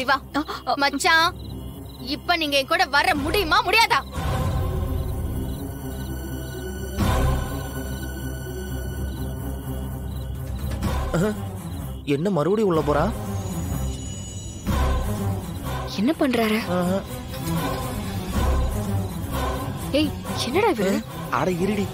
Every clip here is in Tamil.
இப்படி வா மச்சான். இப்ப நீங்க என் கூட வர முடியுமா முடியாதா? என்ன மறுபடியும் உள்ள போறா? என்ன பண்றாரு? ஏய் என்னடா இது? அட இருடி.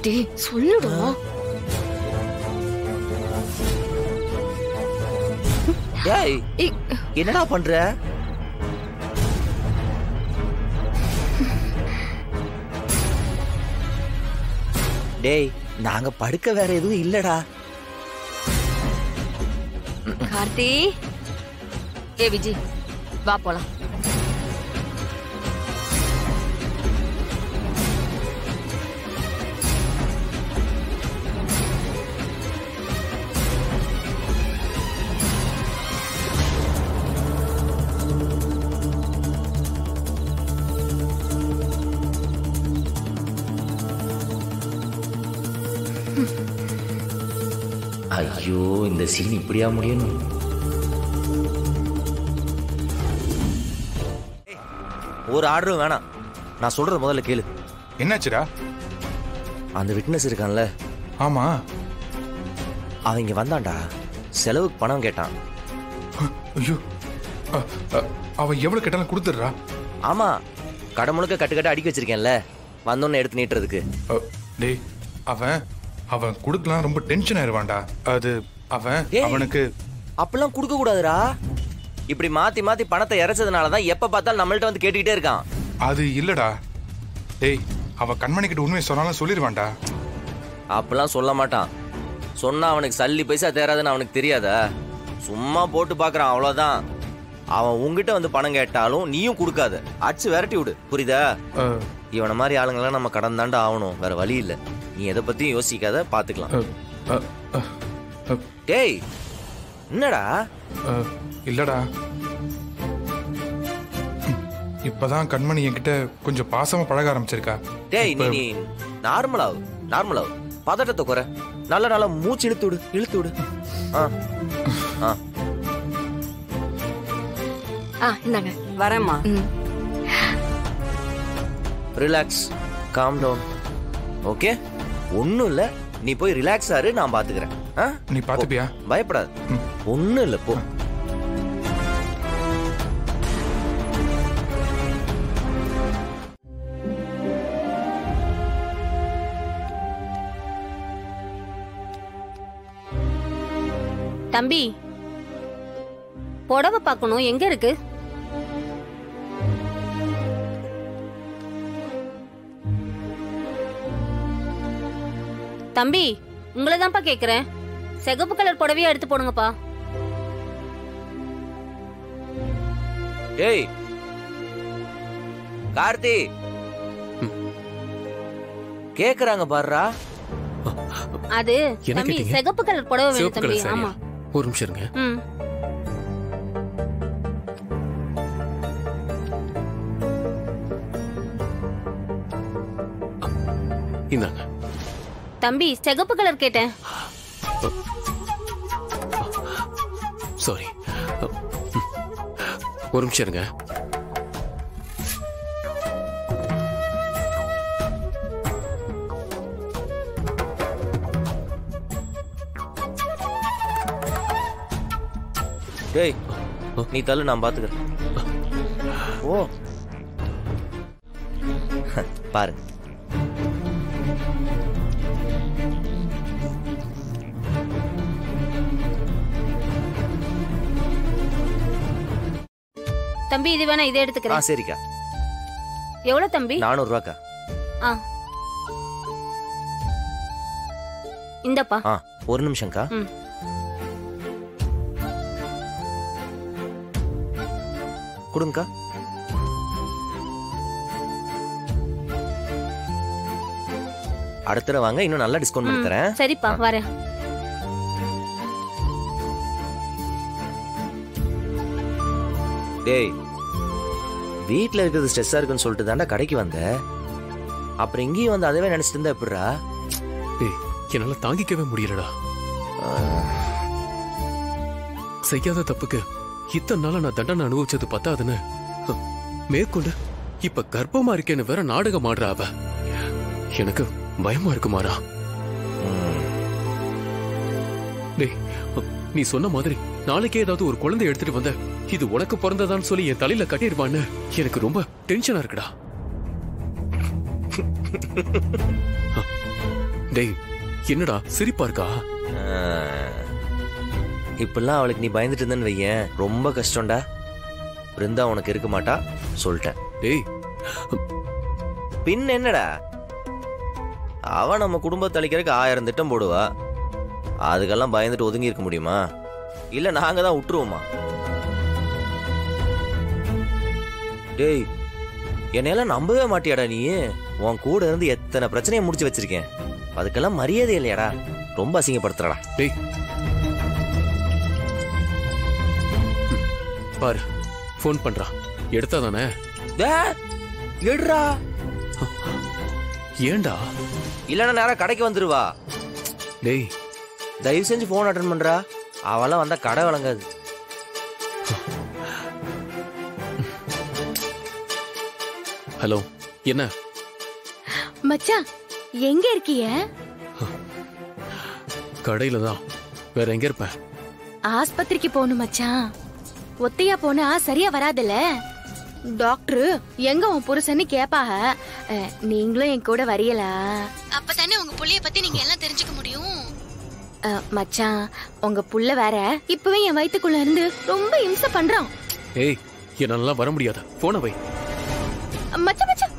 டேய் சொல்லுடா. ஏய் என்னடா பண்ற? டேய் நாங்க படுக்க வேற எதுவும் இல்லடா. கார்த்தி ஏ விஜி வா போலாம். ஐயோ இந்த சீன் இப்படியா முடியணும்? ஒரு ஆர்டரும் வேணாம். நான் சொல்றது முதல்ல கேளு. என்னாச்சுடா? அந்த விட்னஸ் இருக்கான்ல? ஆமா. அவன் இங்க வந்தான்டா. செலவுக்கு பணம் கேட்டான். ஐயோ அவன் எவ்வளவு கேட்டாலும் கொடுத்துடுறா? ஆமா கடை முழுக்க கட்டு அடிக்க வச்சிருக்கேன்ல, வந்தோன்னு எடுத்து நீட்டுறதுக்கு. டேய் அவன் கொடுக்கலாம் ரொம்ப டென்ஷன் ஆயிருவான்டா. அது அவனுக்கு அப்பெல்லாம் கொடுக்க கூடாதுடா. இப்படி மாத்தி மாத்தி பணத்தை இறைச்சதுனாலதான் எப்ப பார்த்தாலும் நம்மள்ட்ட வந்து கேட்டுக்கிட்டே இருக்கான். அது இல்லடா. டேய் அவன் கண்மணி கிட்ட உண்மையை சொன்னாலும் சொல்லிடுவான்டா. அப்பெல்லாம் சொல்ல மாட்டான். சொன்னா அவனுக்கு சல்லி பைசா தேராதுன்னு அவனுக்கு தெரியாதா? சும்மா போட்டு பாக்குறான் அவ்வளவுதான். அவன் உங்ககிட்ட வந்து பணம் கேட்டாலும் நீயும் கொடுக்காத, அடிச்சு விரட்டி விடு. புரியுதா? இவனை மாதிரி ஆளுங்கெல்லாம் நம்ம கடன் தாண்டா ஆகணும், வேற வழி இல்ல. நீ எதை பத்தியும் யோசிக்காத, பாத்துக்கலாம். டேய் என்னடா? இல்லடா இப்பதான் கண்மணி என்கிட்ட கொஞ்சம் பாசமா பழக ஆரம்பிச்சிருக்கா. டேய் நீ நார்மலாவு பதட்டத்தை குறை. நல்ல மூச்சு இழுத்து விடு. இந்தாங்க வரேம்மா. Relax, calm down. ஓகே ஒன்னும் இல்ல, நீ போய் ரிலாக்ஸ் ஆறு, நான் பாத்துக்கிறேன். நீ பாத்துப்பியா? பயப்படாது, ஒன்னும் இல்ல போ. தம்பி புடவை பார்க்கணும், எங்க இருக்கு? தம்பி உங்களை தான்ப்பா கேக்குறேன். சிகப்பு கலர் புடவையா எடுத்து போடுங்கப்பா. ஏய் கார்த்தி கேக்குறாங்க பாருடா. அது தம்பி சிகப்பு கலர் புடவை வேணும் தம்பி. ஆமா ஒரு நிமிஷம் இருங்க. இந்தாங்க தம்பி, சிகப்பு கலர் கேட்டேன். சாரி, ஒரு நிமிஷம் இருங்க. டேய் நீ தள்ளு, நான் பாத்துக்கிறேன். ஓ பாரு, தம்பி இது வேணா, இதை எடுத்துக்கிறேன். சரிக்கா. எவ்வளவு தம்பி? 400 ரூபாக்கா. இந்தப்பா. ஒரு நிமிஷம்க்கா. கொடுங்கக்கா. அடுத்த வாங்க, இன்னும் நல்லா டிஸ்கவுண்ட் பண்ணி தரேன். சரிப்பா வரேன். டேய் வீட்டில் இருக்கிறது ஸ்ட்ரெஸ்ஸா இருக்குன்னு சொல்லிட்டு தாண்டா கடைக்கு வந்த. அப்புறம் இங்கேயும் வந்து அதவே நினைச்சிட்டு இருந்தா எப்படிடா? ஏய், என்னால தாங்கிக்கவே முடியலடா. செய்யாத தப்புக்கு இத்தனை நாளா நான் தண்டனை அனுபவிச்சது பத்தாதுன்னு மேற்கொண்டு இப்ப கர்ப்பமா இருக்கேன்னு வேற நாடகம் ஆடுறா அவ. எனக்கு பயமா இருக்குமாரா. டேய், நீ சொன்ன மாதிரி நாளைக்கே ஏதாவது ஒரு குழந்தை எடுத்துட்டு வந்த இது உனக்கு பிறந்ததான்னு சொல்லி என் தலையில கட்டிடுவான்னு எனக்கு ரொம்ப டென்ஷனா இருக்குடா. டேய், என்னடா சிரிப்பா இருக்கா? இப்பெல்லாம் அவளுக்கு நீ பயந்துட்டு இருந்தன்னு வையேன், ரொம்ப கஷ்டம்டா. பிருந்தா உனக்கு இருக்க மாட்டா சொல்லிட்டேன். டேய், பின் என்னடா, அவ நம்ம குடும்பத்தை அழிக்கிறதுக்கு 1000 திட்டம் போடுவா. அதுக்கெல்லாம் பயந்துட்டு ஒதுங்கி இருக்க முடியுமா? இல்ல நாங்க தான் விட்டுருவோமா? டேய், என்னையெல்லாம் நம்பவே மாட்டியாடா நீ? உன் கூட இருந்து எத்தனை பிரச்சனையை முடிச்சு வச்சிருக்கேன். அதுக்கெல்லாம் மரியாதை இல்லையாடா? ரொம்ப அசிங்கப்படுத்துறடா. டேய் பாரு, போன் பண்றா, எடுத்தா தானே? எடுறா. ஏண்டா? இல்லன்னா நேரம் கடைக்கு வந்துருவா. டேய், தயவு செஞ்சு போன் அட்டன் பண்றா. அவெல்லாம் வந்தா கடை வழங்காது. ஹலோ, என்ன? மச்சான் எங்க இருக்கீங்க? கடையில தான். வேற எங்க இருப்பேன்? ஆஸ்பத்திரிக்கு போகணும் மச்சான். ஒத்தையா போனா சரியா வராதுல்ல. டாக்டர் எங்க உன் புருஷன்னு கேப்பாக. நீங்களும் என் கூட வரையலா? அப்பதானே உங்க புள்ளைய பத்தி நீங்க எல்லாம் தெரிஞ்சுக்க முடியும். மச்சான், உங்க புள்ள வேற இப்பவே என் வயித்துக்குள்ள இருந்து ரொம்ப இம்சை பண்றான். ஏய், என்னால வர முடியாத. போன வை. மச்சான் மச்சான்